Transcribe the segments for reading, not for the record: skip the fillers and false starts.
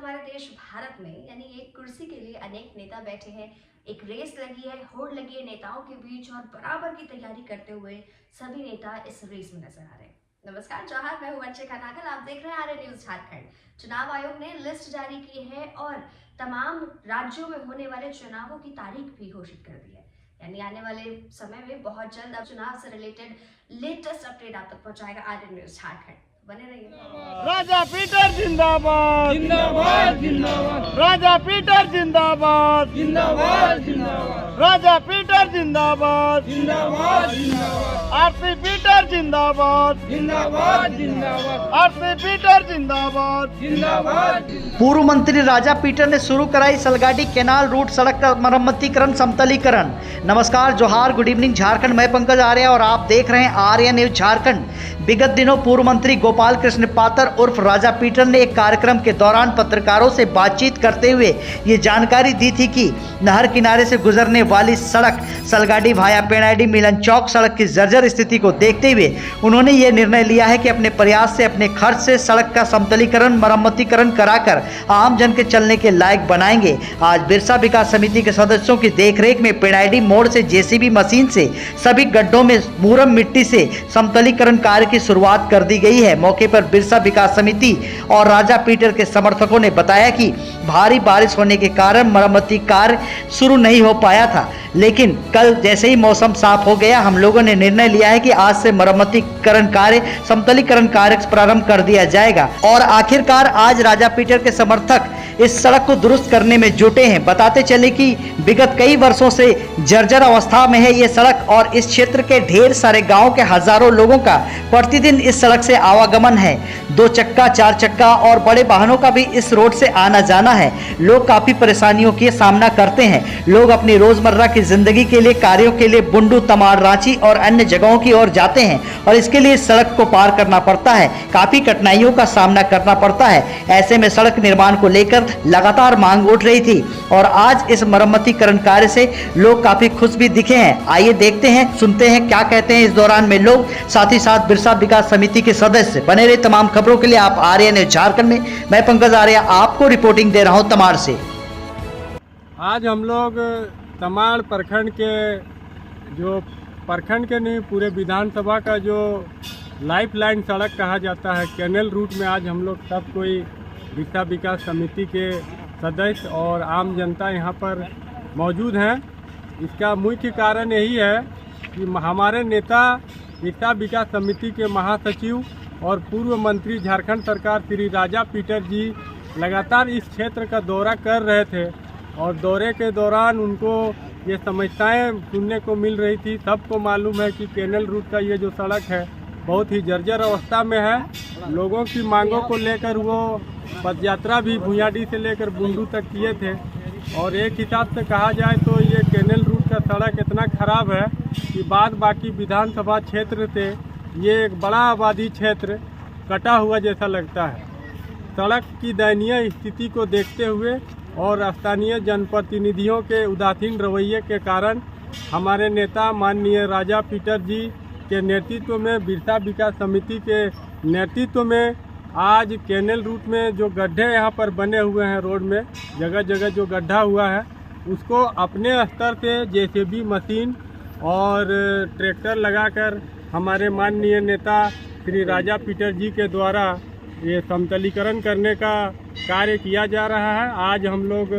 हमारे देश भारत में यानी एक कुर्सी के लिए अनेक नेता बैठे हैं। एक रेस लगी है, होड़ लगी है नेताओं के बीच और बराबर की तैयारी करते हुए सभी नेता इस रेस में नजर आ रहे हैं। नमस्कार जौहर, मैं हूं वर्षा नागल। आप देख रहे हैं आर्य न्यूज झारखंड। चुनाव आयोग ने लिस्ट जारी की है और तमाम राज्यों में होने वाले चुनावों की तारीख भी घोषित कर दी है। यानी आने वाले समय में बहुत जल्द अब चुनाव से रिलेटेड लेटेस्ट अपडेट आप तक पहुंचाएगा आर्य न्यूज झारखंड। बने रहिए। राजा पीटर जिंदाबाद जिंदाबाद जिंदाबाद राजा पीटर जिंदाबाद जिंदाबाद जिंदाबाद राजा पीटर जिंदाबाद जिंदाबाद जिंदाबाद आरती पीटर जिंदाबाद जिंदाबाद जिंदाबाद आरती पीटर जिंदाबाद जिंदाबाद। पूर्व मंत्री राजा पीटर ने शुरू कराई सलगाड़ी कैनाल रूट सड़क का मरम्मतीकरण समतलीकरण। नमस्कार जोहार, गुड इवनिंग झारखंड। मैं पंकज आर्य और आप देख रहे हैं आर्य न्यूज झारखंड। विगत दिनों पूर्व मंत्री गोपाल कृष्ण पातर उर्फ राजा पीटर ने एक कार्यक्रम के दौरान पत्रकारों से बातचीत करते हुए ये जानकारी दी थी कि नहर किनारे से गुजरने वाली सड़क सलगाड़ी भाया पेड़ाडी मिलन चौक सड़क की जर्जर स्थिति को देखते हुए उन्होंने ये निर्णय लिया है कि अपने प्रयास से अपने खर्च से सड़क का समतलीकरण मरम्मतीकरण कराकर आम जन के चलने के लायक बनाएंगे। आज बिरसा विकास समिति के सदस्यों की देखरेख में पेड़ाडी मोड़ से जेसीबी मशीन से सभी गड्ढों में मुरम मिट्टी से समतलीकरण कार्य की शुरुआत कर दी गई है। मौके पर बिरसा विकास समिति और राजा पीटर के समर्थकों ने बताया कि भारी बारिश होने के कारण मरम्मती कार्य शुरू नहीं हो पाया था, लेकिन कल जैसे ही मौसम साफ हो गया हम लोगों ने निर्णय लिया है कि आज से मरम्मतीकरण कार्य समतलीकरण कार्य प्रारंभ कर दिया जाएगा और आखिरकार आज राजा पीटर के समर्थक इस सड़क को दुरुस्त करने में जुटे हैं। बताते चले कि विगत कई वर्षों से जर्जर अवस्था में है ये सड़क और इस क्षेत्र के ढेर सारे गांव के हजारों लोगों का प्रतिदिन इस सड़क से आवागमन है। 2 चक्का 4 चक्का और बड़े वाहनों का भी इस रोड से आना जाना है। लोग काफी परेशानियों का सामना करते हैं। लोग अपनी रोजमर्रा की जिंदगी के लिए कार्यों के लिए बुंडू तमाड़ रांची और अन्य जगहों की ओर जाते हैं और इसके लिए सड़क को पार करना पड़ता है। काफी कठिनाइयों का सामना करना पड़ता है। ऐसे में सड़क निर्माण को लेकर लगातार मांग उठ रही थी और आज इस मरम्मतीकरण कार्य से लोग काफी खुश भी दिखे हैं। आइए देखते हैं, सुनते हैं क्या कहते हैं इस दौरान में लोग, साथ ही साथ बिरसा विकास समिति के सदस्य। बने रहे तमाम खबरों के लिए आप आर्य न्यूज झारखंड में। मैं पंकज आर्य आपको रिपोर्टिंग दे रहा हूं तमाड़ से। आज हम लोग तमाड़ प्रखंड के नहीं पूरे विधानसभा का जो लाइफलाइन सड़क कहा जाता है कैनल रूट में आज हम लोग सब कोई बिरसा विकास समिति के सदस्य और आम जनता यहाँ पर मौजूद हैं। इसका मुख्य कारण यही है कि हमारे नेता बिरसा विकास समिति के महासचिव और पूर्व मंत्री झारखंड सरकार श्री राजा पीटर जी लगातार इस क्षेत्र का दौरा कर रहे थे और दौरे के दौरान उनको ये समस्याएं सुनने को मिल रही थी। सबको मालूम है कि कैनल रूट का ये जो सड़क है बहुत ही जर्जर अवस्था में है। लोगों की मांगों को लेकर वो पदयात्रा भी भुयाडी से लेकर बुंडू तक किए थे और एक हिसाब से कहा जाए तो ये कैनल रूट का सड़क इतना खराब है कि बाद बाकी विधानसभा क्षेत्र से ये एक बड़ा आबादी क्षेत्र कटा हुआ जैसा लगता है। सड़क की दयनीय स्थिति को देखते हुए और स्थानीय जनप्रतिनिधियों के उदासीन रवैये के कारण हमारे नेता माननीय राजा पीटर जी के नेतृत्व में बिरसा विकास समिति के नेतृत्व में आज कैनल रूट में जो गड्ढे यहाँ पर बने हुए हैं रोड में जगह जगह जो गड्ढा हुआ है उसको अपने स्तर से जेसीबी मशीन और ट्रैक्टर लगाकर हमारे माननीय नेता श्री राजा पीटर जी के द्वारा ये समतलीकरण करने का कार्य किया जा रहा है। आज हम लोग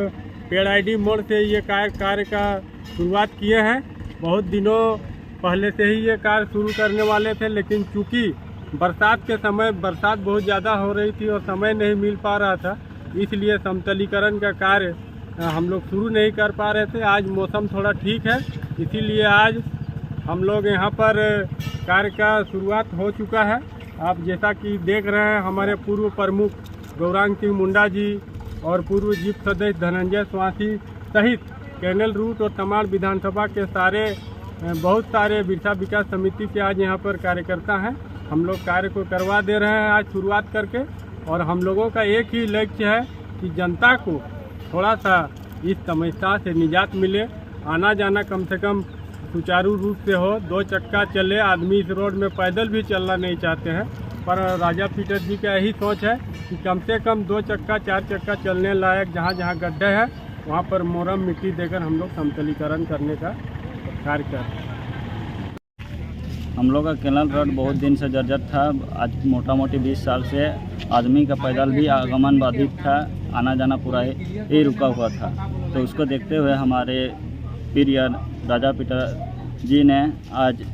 पेड़ाडी मोड़ से ये कार्य का शुरुआत किए हैं। बहुत दिनों पहले से ही ये कार्य शुरू करने वाले थे, लेकिन चूँकि बरसात के समय बरसात बहुत ज़्यादा हो रही थी और समय नहीं मिल पा रहा था, इसलिए समतलीकरण का कार्य हम लोग शुरू नहीं कर पा रहे थे। आज मौसम थोड़ा ठीक है, इसीलिए आज हम लोग यहाँ पर कार्य का शुरुआत हो चुका है। आप जैसा कि देख रहे हैं हमारे पूर्व प्रमुख गौरांग सिंह मुंडा जी और पूर्व जीप सदस्य धनंजय स्वासी सहित कैनल रूट और तमाड़ विधानसभा के बहुत सारे बिरसा विकास समिति के आज यहाँ पर कार्यकर्ता हैं। हम लोग कार्य को करवा दे रहे हैं आज शुरुआत करके और हम लोगों का एक ही लक्ष्य है कि जनता को थोड़ा सा इस समस्या से निजात मिले, आना जाना कम से कम सुचारू रूप से हो, 2 चक्का चले। आदमी इस रोड में पैदल भी चलना नहीं चाहते हैं, पर राजा पीटर जी का यही सोच है कि कम से कम 2 चक्का 4 चक्का चलने लायक जहाँ जहाँ गड्ढे हैं वहाँ पर मोरम मिट्टी देकर हम लोग समतलीकरण करने का कार्य कर रहे हैं। हम लोग का केनल रोड बहुत दिन से जर्जर था। आज मोटा मोटी 20 साल से आदमी का पैदल भी आगमन बाधित था, आना जाना पूरा ही रुका हुआ था। तो उसको देखते हुए हमारे पीरियड राजा पीटर जी ने आज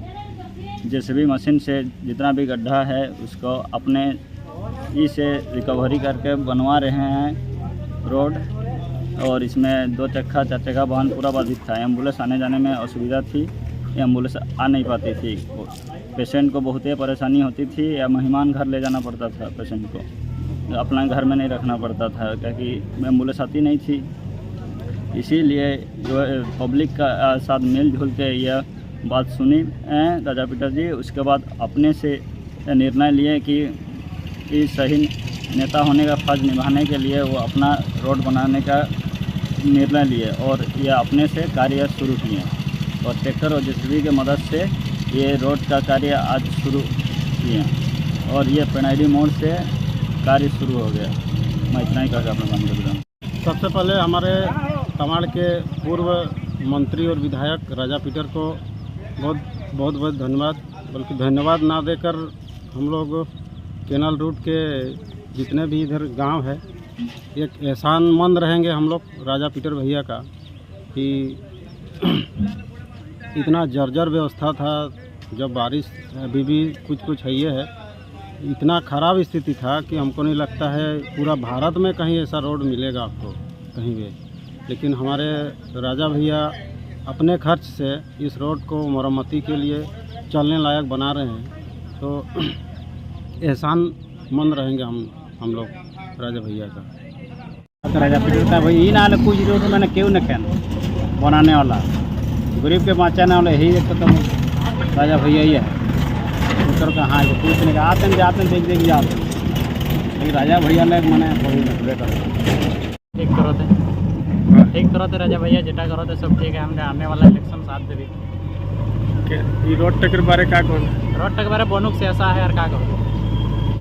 जेसीबी मशीन से जितना भी गड्ढा है उसको अपने से रिकवरी करके बनवा रहे हैं रोड। और इसमें 2 चक्का 4 चक्का वाहन पूरा बाधित था। एम्बुलेंस आने जाने में असुविधा थी, एम्बुलेंस आ नहीं पाती थी। पेशेंट को बहुत ही परेशानी होती थी, या मेहमान घर ले जाना पड़ता था पेशेंट को, अपना घर में नहीं रखना पड़ता था क्योंकि एम्बुलेंस आती नहीं थी। इसीलिए जो पब्लिक का साथ मिलजुल के यह बात सुनी राजा पीटर जी। उसके बाद अपने से निर्णय लिए कि सही नेता होने का फर्ज निभाने के लिए वो अपना रोड बनाने का निर्णय लिए और यह अपने से कार्य शुरू किए। और ट्रैक्टर और जेसीबी की मदद से ये रोड का कार्य आज शुरू किए और ये पेनाइडी मोड़ से कार्य शुरू हो गया। मैं इतना ही कहकर अपना काम कर रहा हूँ। सबसे पहले हमारे तमाड़ के पूर्व मंत्री और विधायक राजा पीटर को बहुत धन्यवाद, बल्कि धन्यवाद ना देकर हम लोग केनल रूट के जितने भी इधर गांव है एक एहसानमंद रहेंगे हम लोग राजा पीटर भैया का कि इतना जर्जर व्यवस्था था। जब बारिश अभी भी कुछ है ये है, इतना ख़राब स्थिति था कि हमको नहीं लगता है पूरा भारत में कहीं ऐसा रोड मिलेगा आपको कहीं भी। लेकिन हमारे राजा भैया अपने खर्च से इस रोड को मरम्मती के लिए चलने लायक बना रहे हैं। तो एहसानमंद रहेंगे हम लोग राजा भैया का। राजा पीटर का भाई ये ना कुछ रोड मैंने क्यों न कहना बनाने वाला गरीब के बचाने वाला यही एक तो राजा भैया ही है। उत्तर का हाँ कुछ नहीं आते हैं जाते हैं देख जाते हैं, लेकिन राजा भैया ने मैंने ठीक करो थे राजा भैया जेटा करो थे सब ठीक है। हमने आने वाला इलेक्शन साथ देवी रोड टकर बारे का रोड टकर बारे बनुक से ऐसा है और क्या करो।